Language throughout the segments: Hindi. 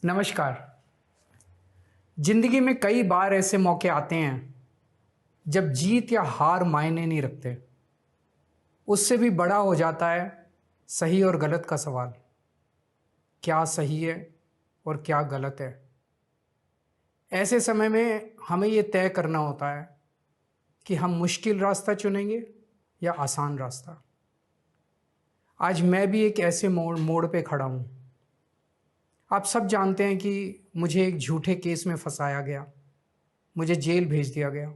नमस्कार। जिंदगी में कई बार ऐसे मौके आते हैं जब जीत या हार मायने नहीं रखते। उससे भी बड़ा हो जाता है सही और गलत का सवाल। क्या सही है और क्या गलत है? ऐसे समय में हमें ये तय करना होता है कि हम मुश्किल रास्ता चुनेंगे या आसान रास्ता। आज मैं भी एक ऐसे मोड़ पे खड़ा हूँ। आप सब जानते हैं कि मुझे एक झूठे केस में फंसाया गया, मुझे जेल भेज दिया गया,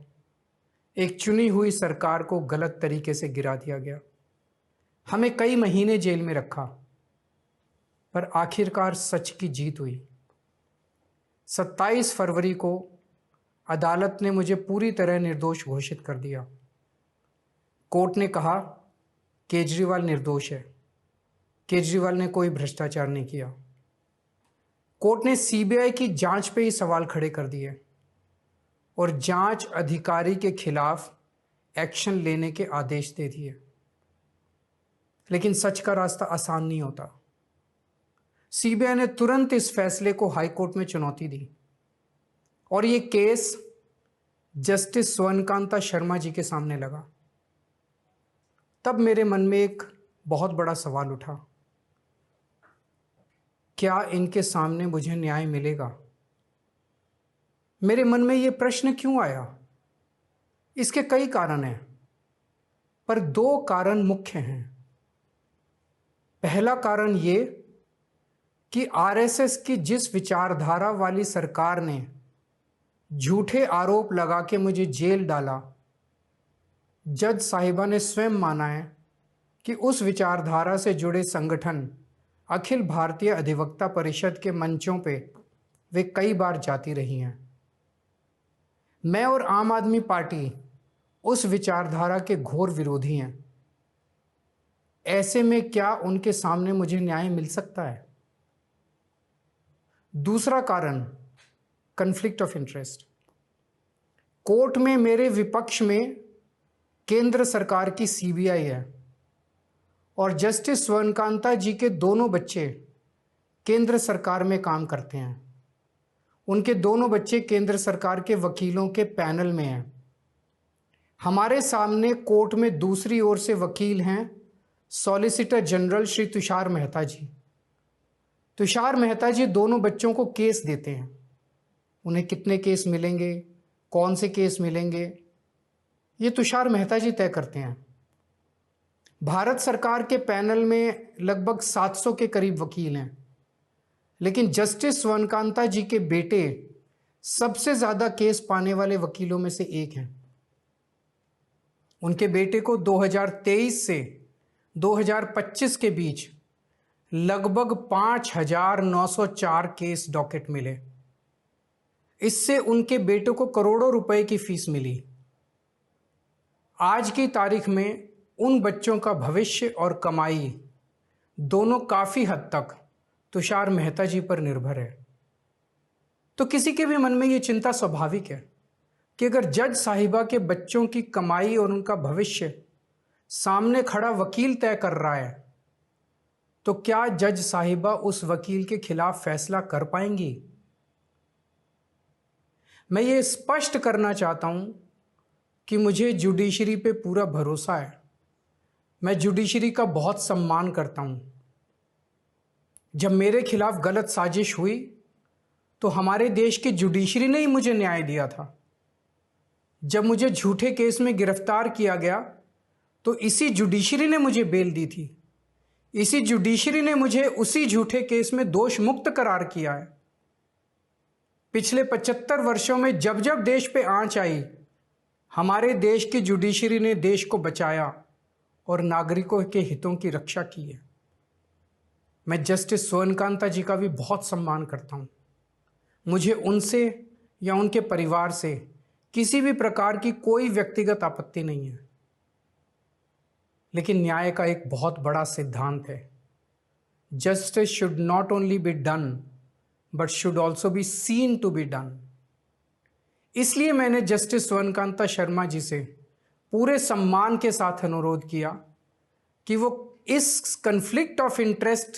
एक चुनी हुई सरकार को गलत तरीके से गिरा दिया गया, हमें कई महीने जेल में रखा, पर आखिरकार सच की जीत हुई। 27 फरवरी को अदालत ने मुझे पूरी तरह निर्दोष घोषित कर दिया। कोर्ट ने कहा केजरीवाल निर्दोष है, केजरीवाल ने कोई भ्रष्टाचार नहीं किया। कोर्ट ने सीबीआई की जांच पे ही सवाल खड़े कर दिए और जांच अधिकारी के खिलाफ एक्शन लेने के आदेश दे दिए। लेकिन सच का रास्ता आसान नहीं होता। सीबीआई ने तुरंत इस फैसले को हाई कोर्ट में चुनौती दी और ये केस जस्टिस स्वर्णकांता शर्मा जी के सामने लगा। तब मेरे मन में एक बहुत बड़ा सवाल उठा, क्या इनके सामने मुझे न्याय मिलेगा? मेरे मन में ये प्रश्न क्यों आया? इसके कई कारण हैं, पर दो कारण मुख्य हैं। पहला कारण ये कि आरएसएस की जिस विचारधारा वाली सरकार ने झूठे आरोप लगा के मुझे जेल डाला, जज साहिबा ने स्वयं माना है कि उस विचारधारा से जुड़े संगठन अखिल भारतीय अधिवक्ता परिषद के मंचों पे वे कई बार जाती रही हैं। मैं और आम आदमी पार्टी उस विचारधारा के घोर विरोधी हैं। ऐसे में क्या उनके सामने मुझे न्याय मिल सकता है? दूसरा कारण कन्फ्लिक्ट ऑफ इंटरेस्ट। कोर्ट में मेरे विपक्ष में केंद्र सरकार की सीबीआई है और जस्टिस स्वर्णकांता जी के दोनों बच्चे केंद्र सरकार में काम करते हैं। उनके दोनों बच्चे केंद्र सरकार के वकीलों के पैनल में हैं। हमारे सामने कोर्ट में दूसरी ओर से वकील हैं सॉलिसिटर जनरल श्री तुषार मेहता जी। तुषार मेहता जी दोनों बच्चों को केस देते हैं। उन्हें कितने केस मिलेंगे, कौन से केस मिलेंगे, ये तुषार मेहता जी तय करते हैं। भारत सरकार के पैनल में लगभग 700 के करीब वकील हैं, लेकिन जस्टिस स्वर्णकांता जी के बेटे सबसे ज्यादा केस पाने वाले वकीलों में से एक हैं। उनके बेटे को 2023 से 2025 के बीच लगभग 5,904 केस डॉकेट मिले। इससे उनके बेटे को करोड़ों रुपए की फीस मिली। आज की तारीख में उन बच्चों का भविष्य और कमाई दोनों काफी हद तक तुषार मेहता जी पर निर्भर है। तो किसी के भी मन में ये चिंता स्वाभाविक है कि अगर जज साहिबा के बच्चों की कमाई और उनका भविष्य सामने खड़ा वकील तय कर रहा है, तो क्या जज साहिबा उस वकील के खिलाफ फैसला कर पाएंगी? मैं ये स्पष्ट करना चाहता हूं कि मुझे जुडिशरी पे पूरा भरोसा है। मैं जुडिशरी का बहुत सम्मान करता हूं। जब मेरे खिलाफ गलत साजिश हुई तो हमारे देश की जुडिशरी ने ही मुझे न्याय दिया था। जब मुझे झूठे केस में गिरफ्तार किया गया तो इसी जुडिशरी ने मुझे बेल दी थी। इसी जुडिशरी ने मुझे उसी झूठे केस में दोष मुक्त करार किया है। पिछले 75 वर्षों में जब जब देश पे आंच आई, हमारे देश की जुडिशरी ने देश को बचाया और नागरिकों के हितों की रक्षा की है। मैं जस्टिस स्वर्णकांता जी का भी बहुत सम्मान करता हूं। मुझे उनसे या उनके परिवार से किसी भी प्रकार की कोई व्यक्तिगत आपत्ति नहीं है। लेकिन न्याय का एक बहुत बड़ा सिद्धांत है, justice should not only be done but should also be seen to be done. इसलिए मैंने जस्टिस स्वर्णकांता शर्मा जी से पूरे सम्मान के साथ अनुरोध किया कि वो इस कन्फ्लिक्ट ऑफ इंटरेस्ट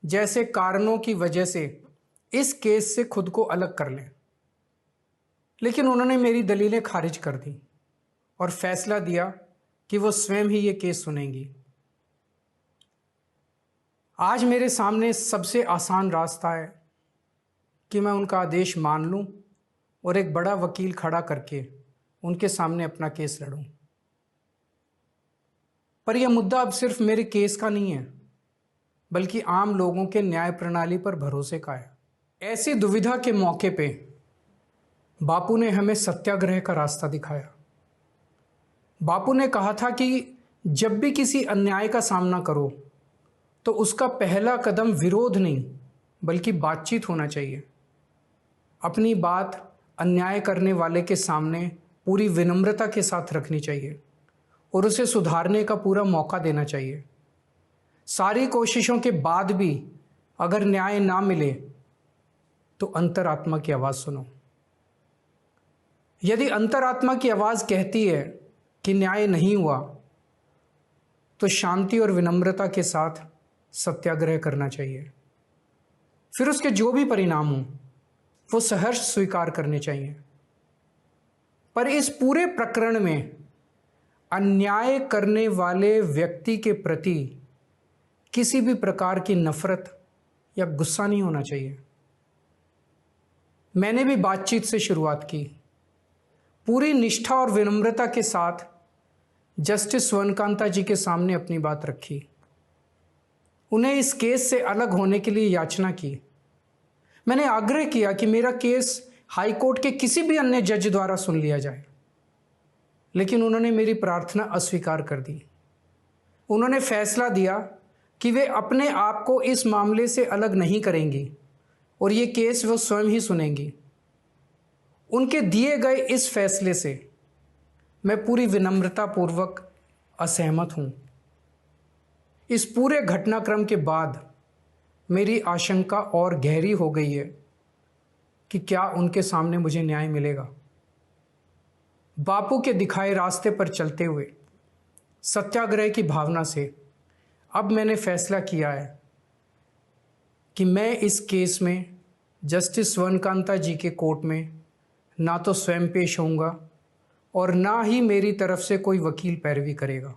जैसे कारणों की वजह से इस केस से खुद को अलग कर लें, लेकिन उन्होंने मेरी दलीलें खारिज कर दी और फैसला दिया कि वो स्वयं ही ये केस सुनेंगी। आज मेरे सामने सबसे आसान रास्ता है कि मैं उनका आदेश मान लूं और एक बड़ा वकील खड़ा करके उनके सामने अपना केस लड़ूं। पर यह मुद्दा अब सिर्फ मेरे केस का नहीं है, बल्कि आम लोगों के न्याय प्रणाली पर भरोसे का है। ऐसी दुविधा के मौके पे बापू ने हमें सत्याग्रह का रास्ता दिखाया। बापू ने कहा था कि जब भी किसी अन्याय का सामना करो तो उसका पहला कदम विरोध नहीं बल्कि बातचीत होना चाहिए। अपनी बात अन्याय करने वाले के सामने पूरी विनम्रता के साथ रखनी चाहिए और उसे सुधारने का पूरा मौका देना चाहिए। सारी कोशिशों के बाद भी अगर न्याय ना मिले तो अंतरात्मा की आवाज़ सुनो। यदि अंतरात्मा की आवाज़ कहती है कि न्याय नहीं हुआ तो शांति और विनम्रता के साथ सत्याग्रह करना चाहिए। फिर उसके जो भी परिणाम हों वो सहर्ष स्वीकार करने चाहिए। पर इस पूरे प्रकरण में अन्याय करने वाले व्यक्ति के प्रति किसी भी प्रकार की नफरत या गुस्सा नहीं होना चाहिए। मैंने भी बातचीत से शुरुआत की, पूरी निष्ठा और विनम्रता के साथ जस्टिस स्वर्णकांता जी के सामने अपनी बात रखी, उन्हें इस केस से अलग होने के लिए याचना की। मैंने आग्रह किया कि मेरा केस हाई कोर्ट के किसी भी अन्य जज द्वारा सुन लिया जाए, लेकिन उन्होंने मेरी प्रार्थना अस्वीकार कर दी। उन्होंने फैसला दिया कि वे अपने आप को इस मामले से अलग नहीं करेंगी और ये केस वो स्वयं ही सुनेंगी। उनके दिए गए इस फैसले से मैं पूरी विनम्रता पूर्वक असहमत हूँ। इस पूरे घटनाक्रम के बाद मेरी आशंका और गहरी हो गई है कि क्या उनके सामने मुझे न्याय मिलेगा। बापू के दिखाए रास्ते पर चलते हुए सत्याग्रह की भावना से अब मैंने फैसला किया है कि मैं इस केस में जस्टिस स्वर्णकांता जी के कोर्ट में ना तो स्वयं पेश होऊंगा और ना ही मेरी तरफ से कोई वकील पैरवी करेगा।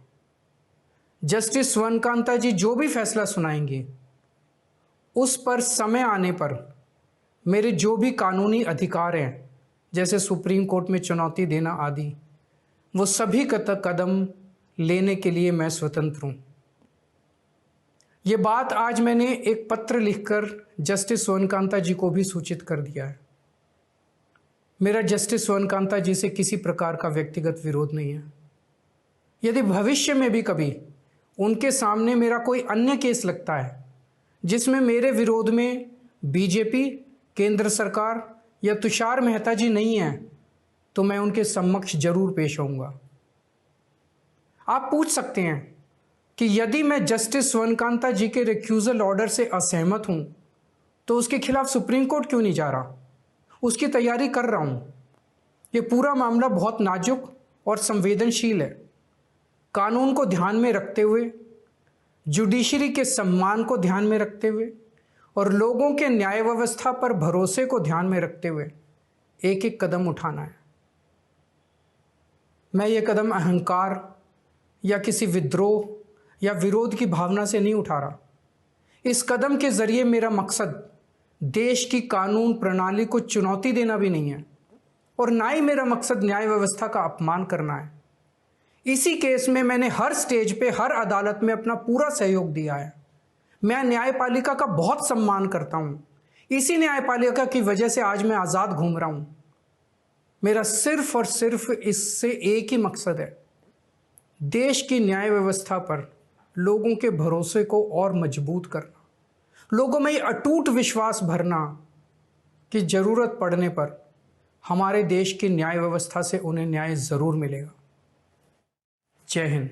जस्टिस स्वर्णकांता जी जो भी फैसला सुनाएंगे उस पर समय आने पर मेरे जो भी कानूनी अधिकार हैं, जैसे सुप्रीम कोर्ट में चुनौती देना आदि, वो सभी कदम लेने के लिए मैं स्वतंत्र हूँ। ये बात आज मैंने एक पत्र लिखकर जस्टिस स्वर्णकांता जी को भी सूचित कर दिया है। मेरा जस्टिस स्वर्णकांता जी से किसी प्रकार का व्यक्तिगत विरोध नहीं है। यदि भविष्य में भी कभी उनके सामने मेरा कोई अन्य केस लगता है जिसमें मेरे विरोध में बीजेपी, केंद्र सरकार या तुषार मेहता जी नहीं हैं, तो मैं उनके समक्ष जरूर पेश होऊंगा। आप पूछ सकते हैं कि यदि मैं जस्टिस स्वर्णकांता जी के रिक्यूजल ऑर्डर से असहमत हूं तो उसके खिलाफ सुप्रीम कोर्ट क्यों नहीं जा रहा? उसकी तैयारी कर रहा हूं। ये पूरा मामला बहुत नाजुक और संवेदनशील है। कानून को ध्यान में रखते हुए, जुडिशरी के सम्मान को ध्यान में रखते हुए और लोगों के न्याय व्यवस्था पर भरोसे को ध्यान में रखते हुए एक एक कदम उठाना है। मैं ये कदम अहंकार या किसी विद्रोह या विरोध की भावना से नहीं उठा रहा। इस कदम के जरिए मेरा मकसद देश की कानून प्रणाली को चुनौती देना भी नहीं है और ना ही मेरा मकसद न्याय व्यवस्था का अपमान करना है। इसी केस में मैंने हर स्टेज पे, हर अदालत में अपना पूरा सहयोग दिया है। मैं न्यायपालिका का बहुत सम्मान करता हूँ। इसी न्यायपालिका की वजह से आज मैं आज़ाद घूम रहा हूँ। मेरा सिर्फ और सिर्फ इससे एक ही मकसद है, देश की न्याय व्यवस्था पर लोगों के भरोसे को और मजबूत करना, लोगों में ये अटूट विश्वास भरना कि ज़रूरत पड़ने पर हमारे देश की न्याय व्यवस्था से उन्हें न्याय ज़रूर मिलेगा। जय हिंद।